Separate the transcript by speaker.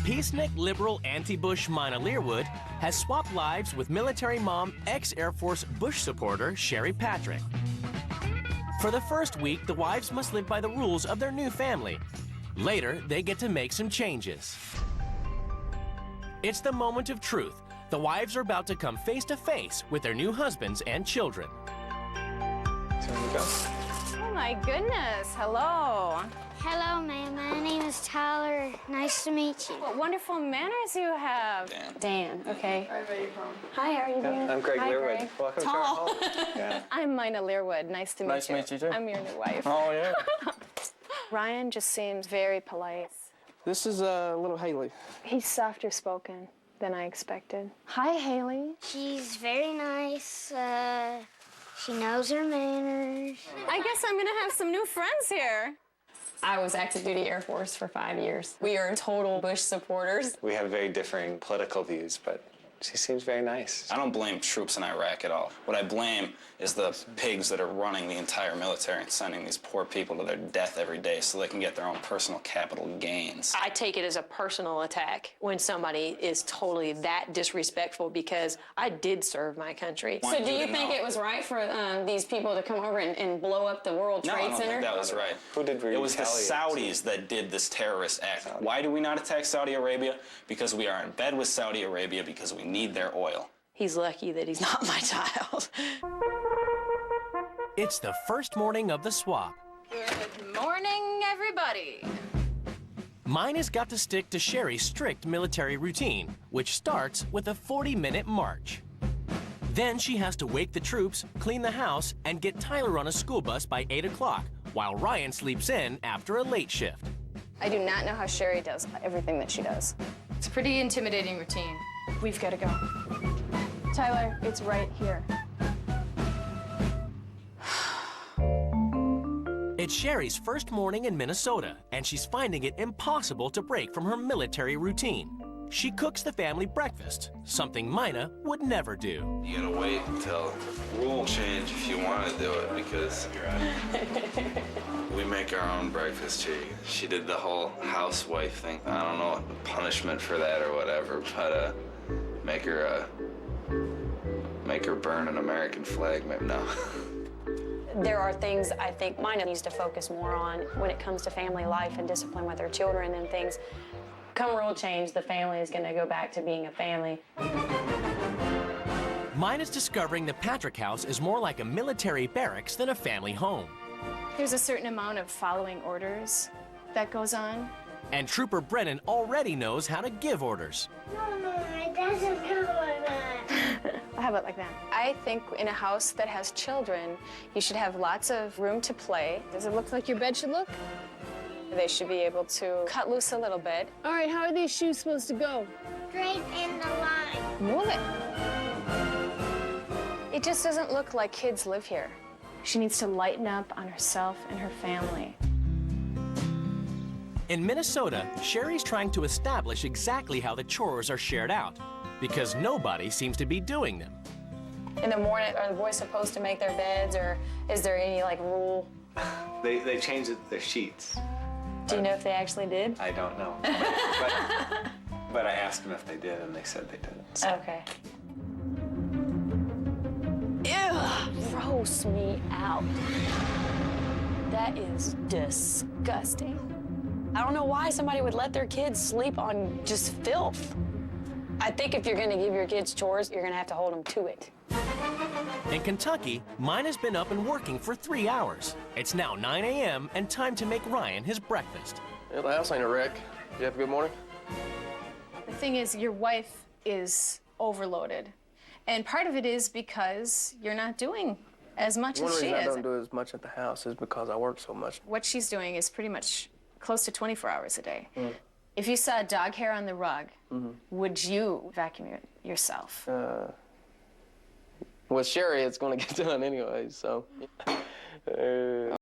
Speaker 1: Peacenik liberal anti-Bush Mina Leierwood has swapped lives with military mom, ex-Air Force Bush supporter Sherry Patrick. For the first week, the wives must live by the rules of their new family. Later, they get to make some changes. It's the moment of truth. The wives are about to come face to face with their new husbands and children.
Speaker 2: Oh my goodness, hello.
Speaker 3: Hello, ma'am. My name is Tyler. Nice to meet you.
Speaker 2: What wonderful manners you have. Dan, okay.
Speaker 4: Hi, where are you from?
Speaker 2: Hi, how are you doing?
Speaker 4: I'm Greg
Speaker 2: Hi,
Speaker 4: Leierwood.
Speaker 2: Greg.
Speaker 4: Welcome
Speaker 2: Tall.
Speaker 4: to our home. Yeah.
Speaker 2: I'm Mina Leierwood. Nice to meet you.
Speaker 4: Nice to meet you, too.
Speaker 2: I'm your new wife.
Speaker 4: Oh, yeah.
Speaker 2: Ryan just seems very polite.
Speaker 4: This is little Haley.
Speaker 2: He's softer spoken than I expected. Hi, Haley.
Speaker 3: She's very nice. She knows her manners.
Speaker 2: I guess I'm gonna have some new friends here. I was active duty Air Force for 5 years. We are total Bush supporters.
Speaker 4: We have very differing political views, but she seems very nice.
Speaker 5: I don't blame troops in Iraq at all. What I blame is the pigs that are running the entire military and sending these poor people to their death every day so they can get their own personal capital gains.
Speaker 6: I take it as a personal attack when somebody is totally that disrespectful because I did serve my country. So do you think it was right for these people to come over and blow up the World Trade
Speaker 5: No, I don't
Speaker 6: Center?
Speaker 5: think that was right.
Speaker 4: Who did
Speaker 5: It was the
Speaker 4: retaliate?
Speaker 5: Saudis that did this terrorist act. Why do we not attack Saudi Arabia? Because we are in bed with Saudi Arabia because we need their oil.
Speaker 6: He's lucky that he's not my child.
Speaker 1: It's the first morning of the swap.
Speaker 2: Good morning, everybody.
Speaker 1: Mina's got to stick to Sherry's strict military routine, which starts with a 40-minute march. Then she has to wake the troops, clean the house, and get Tyler on a school bus by 8 o'clock, while Ryan sleeps in after a late shift.
Speaker 2: I do not know how Sherry does everything that she does.
Speaker 7: It's a pretty intimidating routine.
Speaker 2: We've got to go. Tyler, it's right here.
Speaker 1: It's Sherry's first morning in Minnesota, and she's finding it impossible to break from her military routine. She cooks the family breakfast, something Mina would never do.
Speaker 8: You gotta wait until rule change if you want to do it, because we make our own breakfast here. She did the whole housewife thing. I don't know what the punishment for that or whatever, but make her burn an American flag. Maybe no.
Speaker 6: There are things I think Mina needs to focus more on when it comes to family life and discipline with her children and things. Come rule change, the family is going to go back to being a family.
Speaker 1: Mina's discovering the Patrick house is more like a military barracks than a family home.
Speaker 2: There's a certain amount of following orders that goes on.
Speaker 1: And Trooper Brennan already knows how to give orders.
Speaker 3: No, it doesn't go like that.
Speaker 2: How about like that? I think in a house that has children, you should have lots of room to play. Does it look like your bed should look? They should be able to cut loose a little bit.
Speaker 7: All right, how are these shoes supposed to go?
Speaker 3: Straight in the line.
Speaker 2: Move it. It just doesn't look like kids live here. She needs to lighten up on herself and her family.
Speaker 1: In Minnesota, Sherry's trying to establish exactly how the chores are shared out, because nobody seems to be doing them.
Speaker 6: In the morning, are the boys supposed to make their beds, or is there any, like, rule?
Speaker 4: They changed their sheets.
Speaker 6: Do you know if they actually did?
Speaker 4: I don't know. but I asked them if they did, and they said they didn't. So.
Speaker 6: Okay. Ew, gross me out. That is disgusting. I don't know why somebody would let their kids sleep on just filth. I think if you're gonna give your kids chores, you're gonna have to hold them to it.
Speaker 1: In Kentucky, Mina's been up and working for 3 hours. It's now 9 a.m. and time to make Ryan his breakfast.
Speaker 9: Yeah, the house ain't a wreck. Did you have a good morning?
Speaker 2: The thing is, your wife is overloaded. And part of it is because you're not doing as much
Speaker 9: One
Speaker 2: as she
Speaker 9: reason I
Speaker 2: is.
Speaker 9: don't do as much at the house is because I work so much.
Speaker 2: What she's doing is pretty much close to 24 hours a day. If you saw dog hair on the rug, would you vacuum it yourself?
Speaker 9: With Sherry, it's going to get done anyway, so.
Speaker 2: Oh,